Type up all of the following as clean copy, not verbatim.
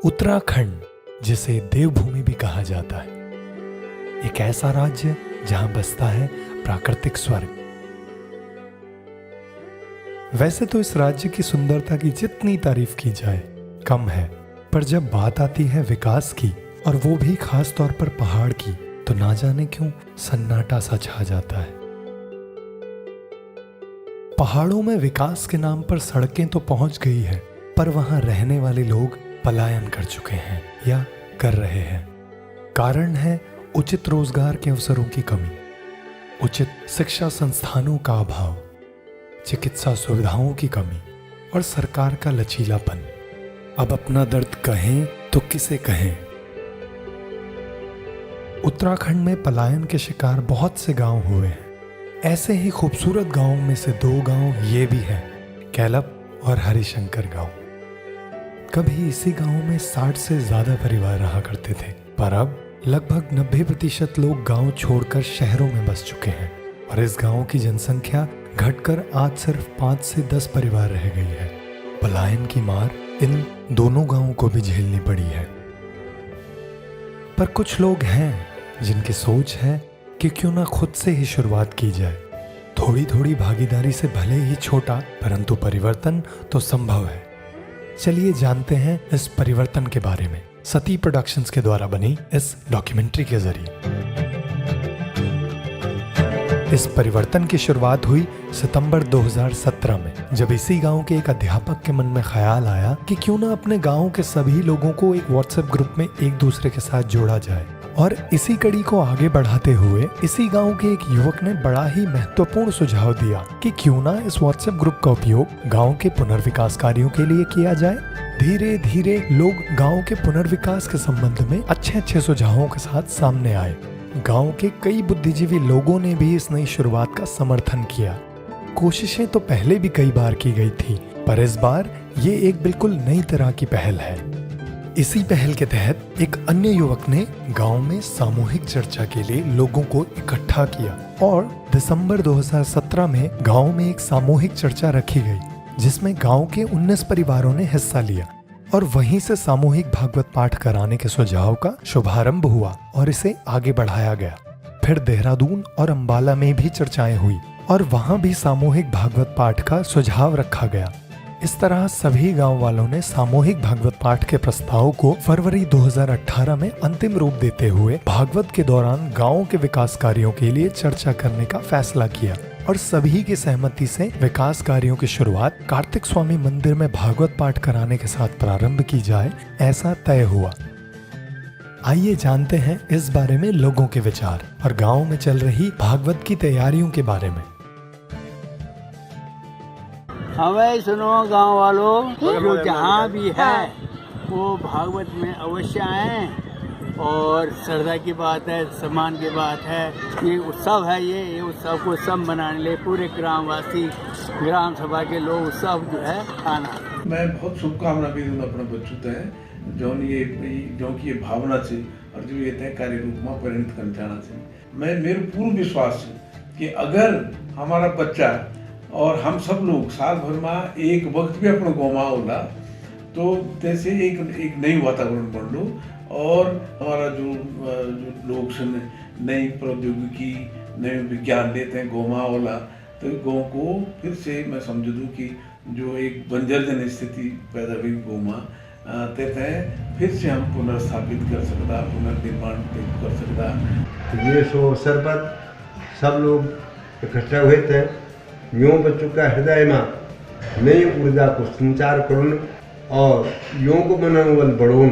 उत्तराखंड, जिसे देवभूमि भी कहा जाता है, एक ऐसा राज्य जहां बसता है प्राकृतिक स्वर्ग। वैसे तो इस राज्य की सुंदरता की जितनी तारीफ की जाए कम है, पर जब बात आती है विकास की, और वो भी खास तौर पर पहाड़ की, तो ना जाने क्यों सन्नाटा सा छा जाता है। पहाड़ों में विकास के नाम पर सड़कें तो पहुंच गई है, पर वहां रहने वाले लोग पलायन कर चुके हैं या कर रहे हैं। कारण है उचित रोजगार के अवसरों की कमी, उचित शिक्षा संस्थानों का अभाव, चिकित्सा सुविधाओं की कमी और सरकार का लचीलापन। अब अपना दर्द कहें तो किसे कहें। उत्तराखंड में पलायन के शिकार बहुत से गांव हुए हैं। ऐसे ही खूबसूरत गांवों में से दो गांव ये भी हैं, कैलप और हरिशंकर गांव। कभी इसी गांव में 60 से ज्यादा परिवार रहा करते थे, पर अब लगभग 90% लोग गांव छोड़कर शहरों में बस चुके हैं और इस गांव की जनसंख्या घटकर आज सिर्फ 5 से 10 परिवार रह गई है। पलायन की मार इन दोनों गांवों को भी झेलनी पड़ी है। पर कुछ लोग हैं जिनकी सोच है कि क्यों ना खुद से ही शुरुआत की जाए। थोड़ी थोड़ी भागीदारी से भले ही छोटा, परंतु परिवर्तन तो संभव है। चलिए जानते हैं इस परिवर्तन के बारे में सती प्रोडक्शंस के द्वारा बनी इस डॉक्यूमेंट्री के जरिए। इस परिवर्तन की शुरुआत हुई सितंबर 2017 में, जब इसी गांव के एक अध्यापक के मन में ख्याल आया कि क्यों ना अपने गांव के सभी लोगों को एक व्हाट्सएप ग्रुप में एक दूसरे के साथ जोड़ा जाए। और इसी कड़ी को आगे बढ़ाते हुए इसी गांव के एक युवक ने बड़ा ही महत्वपूर्ण सुझाव दिया कि क्यों ना इस व्हाट्सएप ग्रुप का उपयोग गांव के पुनर्विकास कार्यों के लिए किया जाए। धीरे धीरे लोग गांव के पुनर्विकास के संबंध में अच्छे सुझावों के साथ सामने आए। गांव के कई बुद्धिजीवी लोगों ने भी इस नई शुरुआत का समर्थन किया। कोशिशें तो पहले भी कई बार की गई थी, पर इस बार ये एक बिल्कुल नई तरह की पहल है। इसी पहल के तहत एक अन्य युवक ने गांव में सामूहिक चर्चा के लिए लोगों को इकट्ठा किया और दिसंबर 2017 में गांव में एक सामूहिक चर्चा रखी गई, जिसमें गांव के 19 परिवारों ने हिस्सा लिया और वहीं से सामूहिक भागवत पाठ कराने के सुझाव का शुभारंभ हुआ और इसे आगे बढ़ाया गया। फिर देहरादून और अंबाला में भी चर्चाएं हुई और वहां भी सामूहिक भागवत पाठ का सुझाव रखा गया। इस तरह सभी गांव वालों ने सामूहिक भागवत पाठ के प्रस्ताव को फरवरी 2018 में अंतिम रूप देते हुए भागवत के दौरान गांव के विकास कार्यों के लिए चर्चा करने का फैसला किया और सभी की सहमति से विकास कार्यों की शुरुआत कार्तिक स्वामी मंदिर में भागवत पाठ कराने के साथ प्रारंभ की जाए, ऐसा तय हुआ। आइए जानते हैं इस बारे में लोगों के विचार और गांव में चल रही भागवत की तैयारियों के बारे में। हमें सुनो गांव वालों, जो जहाँ भी है वो भागवत में अवश्य आए। और श्रद्धा की बात है, सम्मान की बात है, ये उत्सव है। ये उत्सव को सब मनाने ले पूरे ग्रामवासी, ग्राम सभा के लोग सब जो है आना। मैं बहुत शुभकामना भी दूँ अपने बच्चों तय जो की ये भावना से और जो ये तय कार्य रूप में परिणत कर जाना चाहिए। मैं मेरे पूर्ण विश्वास है कि अगर हमारा बच्चा और हम सब लोग साल भर में एक वक्त भी अपना गोमा होला तो जैसे एक नई वातावरण बन लो और हमारा जो लोग नई प्रौद्योगिकी, नए विज्ञान लेते हैं गोमा होला, तो गौ को फिर से मैं समझ दूँ कि जो एक बंजर जन स्थिति पैदा हुई गोमा देते हैं, फिर से हम पुनर्स्थापित कर सकता, पुनर्निर्माण कर सकता। तो ये सो अवसर पर सब लोग इकट्ठा हुए थे। यूँ बच्चों का हृदय में नई ऊर्जा को संचार करूँ और यूँ को मनोबल बढ़ूँ,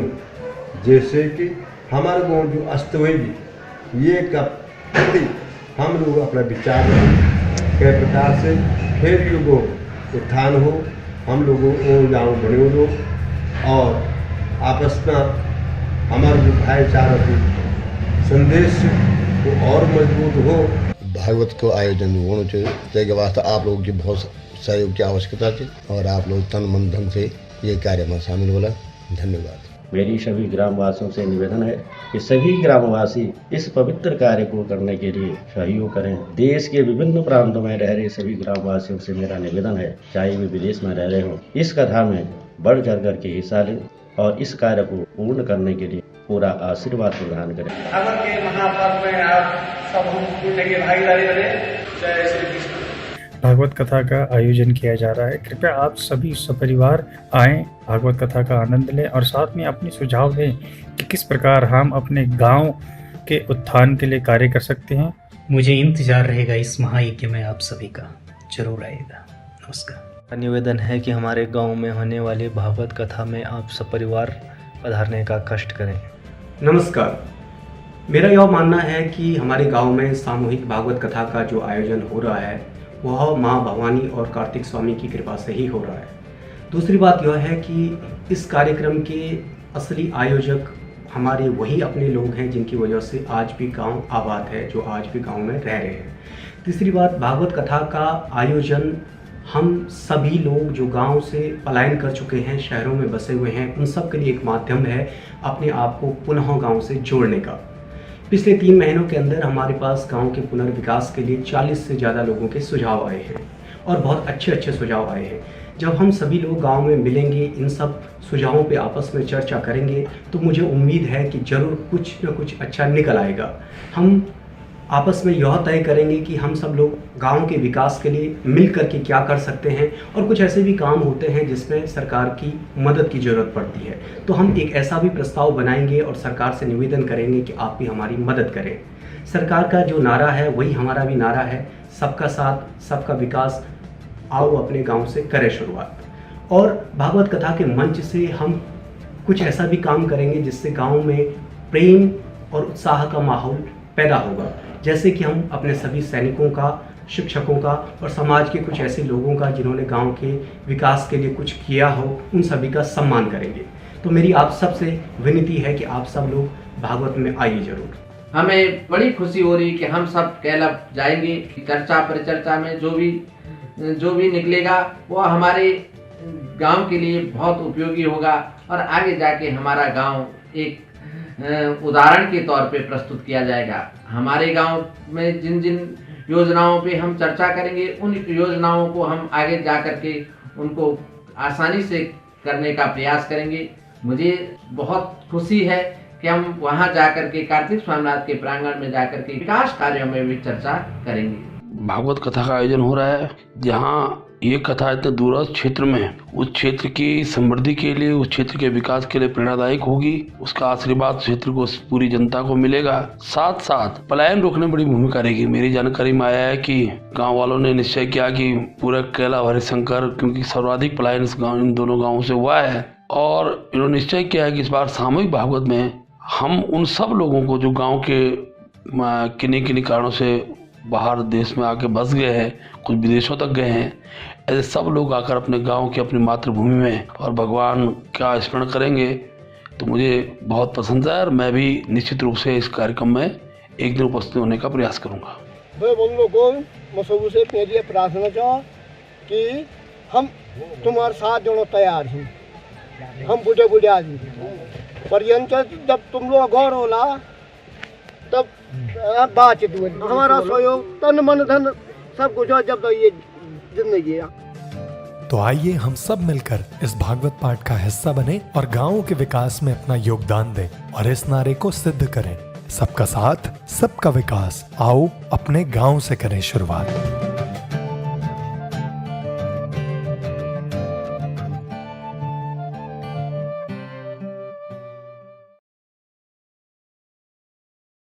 जैसे कि हमारे गाँव जो अस्त हुएगी ये का प्रति हम लोग अपना विचार के प्रकार से फिर युगों उत्थान हो, हम लोगों को गाँव बने हो और आपस में हमारा जो भाईचारा की संदेश वो और मजबूत हो। भागवत को आयोजन होना चाहिए, इसके वास्ते आप लोगों की बहुत सहयोग की आवश्यकता थी और आप लोग तन मन धन से ये कार्य में शामिल होला। धन्यवाद। मेरी सभी ग्रामवासियों से निवेदन है कि सभी ग्रामवासी इस पवित्र कार्य को करने के लिए सहयोग करें। देश के विभिन्न प्रांतों में रह रहे सभी ग्रामवासियों से मेरा निवेदन है, चाहे वे विदेश में रह रहे हों, इस कथा में बढ़ चढ़ कर के हिस्सा लें और इस कार्य को पूर्ण करने के लिए पूरा आशीर्वाद प्रदान करें। भागवत के महापर्व में आप सब हम जुड़ने की भागीदारी करें। जय श्री कृष्ण। भागवत कथा का आयोजन किया जा रहा है। कृपया आप सभी सपरिवार आएं, भागवत कथा का आनंद लें और साथ में अपने सुझाव दें कि किस प्रकार हम अपने गांव के उत्थान के लिए कार्य कर सकते हैं। मुझे इंतजार रहेगा इस महायज्ञ में, आप सभी का जरूर आएगा। नमस्कार। निवेदन है कि हमारे गांव में होने वाली भागवत कथा में आप सपरिवार पधारने का कष्ट करें। नमस्कार। मेरा यह मानना है कि हमारे गांव में सामूहिक भागवत कथा का जो आयोजन हो रहा है वह माँ भवानी और कार्तिक स्वामी की कृपा से ही हो रहा है। दूसरी बात यह है कि इस कार्यक्रम के असली आयोजक हमारे वही अपने लोग हैं जिनकी वजह से आज भी गांव आबाद है, जो आज भी गांव में रह रहे हैं। तीसरी बात, भागवत कथा का आयोजन हम सभी लोग जो गांव से पलायन कर चुके हैं, शहरों में बसे हुए हैं, उन सब के लिए एक माध्यम है अपने आप को पुनः गांव से जोड़ने का। पिछले 3 महीनों के अंदर हमारे पास गांव के पुनर्विकास के लिए 40 से ज़्यादा लोगों के सुझाव आए हैं और बहुत अच्छे सुझाव आए हैं। जब हम सभी लोग गांव में मिलेंगे, इन सब सुझावों पे आपस में चर्चा करेंगे, तो मुझे उम्मीद है कि ज़रूर कुछ न कुछ अच्छा निकल आएगा। हम आपस में यह तय करेंगे कि हम सब लोग गांव के विकास के लिए मिल कर के क्या कर सकते हैं, और कुछ ऐसे भी काम होते हैं जिसमें सरकार की मदद की ज़रूरत पड़ती है, तो हम एक ऐसा भी प्रस्ताव बनाएंगे और सरकार से निवेदन करेंगे कि आप भी हमारी मदद करें। सरकार का जो नारा है वही हमारा भी नारा है, सबका साथ सबका विकास, आओ अपने गांव से करें शुरुआत। और भागवत कथा के मंच से हम कुछ ऐसा भी काम करेंगे जिससे गांव में प्रेम और उत्साह का माहौल पैदा होगा। जैसे कि हम अपने सभी सैनिकों का, शिक्षकों का और समाज के कुछ ऐसे लोगों का जिन्होंने गांव के विकास के लिए कुछ किया हो, उन सभी का सम्मान करेंगे। तो मेरी आप सब से विनती है कि आप सब लोग भागवत में आइए जरूर। हमें बड़ी खुशी हो रही कि हम सब कैलाब जाएंगे। चर्चा परिचर्चा में जो भी निकलेगा वो हमारे गांव के लिए बहुत उपयोगी होगा और आगे जाके हमारा गांव एक उदाहरण के तौर पे प्रस्तुत किया जाएगा। हमारे गांव में जिन जिन योजनाओं पे हम चर्चा करेंगे, उन योजनाओं को हम आगे जा कर के उनको आसानी से करने का प्रयास करेंगे। मुझे बहुत खुशी है कि हम वहां जाकर के कार्तिक स्वामीनाथ के प्रांगण में जाकर के विकास कार्यों में भी चर्चा करेंगे। भागवत कथा का आयोजन हो रहा है, जहाँ ये कथा इतने दूरस्थ क्षेत्र में उस क्षेत्र की समृद्धि के लिए, उस क्षेत्र के विकास के लिए प्रेरणादायक होगी। उसका आशीर्वाद क्षेत्र को, पूरी जनता को मिलेगा। साथ साथ पलायन रोकने में बड़ी भूमिका रहेगी। मेरी जानकारी में आया है कि गांव वालों ने निश्चय किया कि पूरा कैलाब हरिशंकर, क्योंकि सर्वाधिक पलायन इस गाँव, इन दोनों गाँवों से हुआ है, और इन्होंने निश्चय किया है कि इस बार सामूहिक भागवत में हम उन सब लोगों को जो गाँव के किन्हीं कारणों से बाहर देश में आके बस गए हैं, कुछ विदेशों तक गए हैं, ऐसे सब लोग आकर अपने गांव की, अपनी मातृभूमि में और भगवान का स्मरण करेंगे। तो मुझे बहुत पसंद है और मैं भी निश्चित रूप से इस कार्यक्रम में एक दिन उपस्थित होने का प्रयास करूंगा। मैं उन लोगों को से मेरी प्रार्थना चाह कि हम तुम्हारे साथ जोड़ो तैयार हैं। हम बूढ़े आदमी पर्यंत जब तुम लोग गौर होला तब बातचीत हुई। हमारा सहयोग तन मन धन सब कुछ जब तो ये जिंदगी है। तो आइए हम सब मिलकर इस भागवत पाठ का हिस्सा बने और गाँव के विकास में अपना योगदान दें और इस नारे को सिद्ध करें, सबका साथ सबका विकास। आओ अपने गाँव से करें शुरुआत।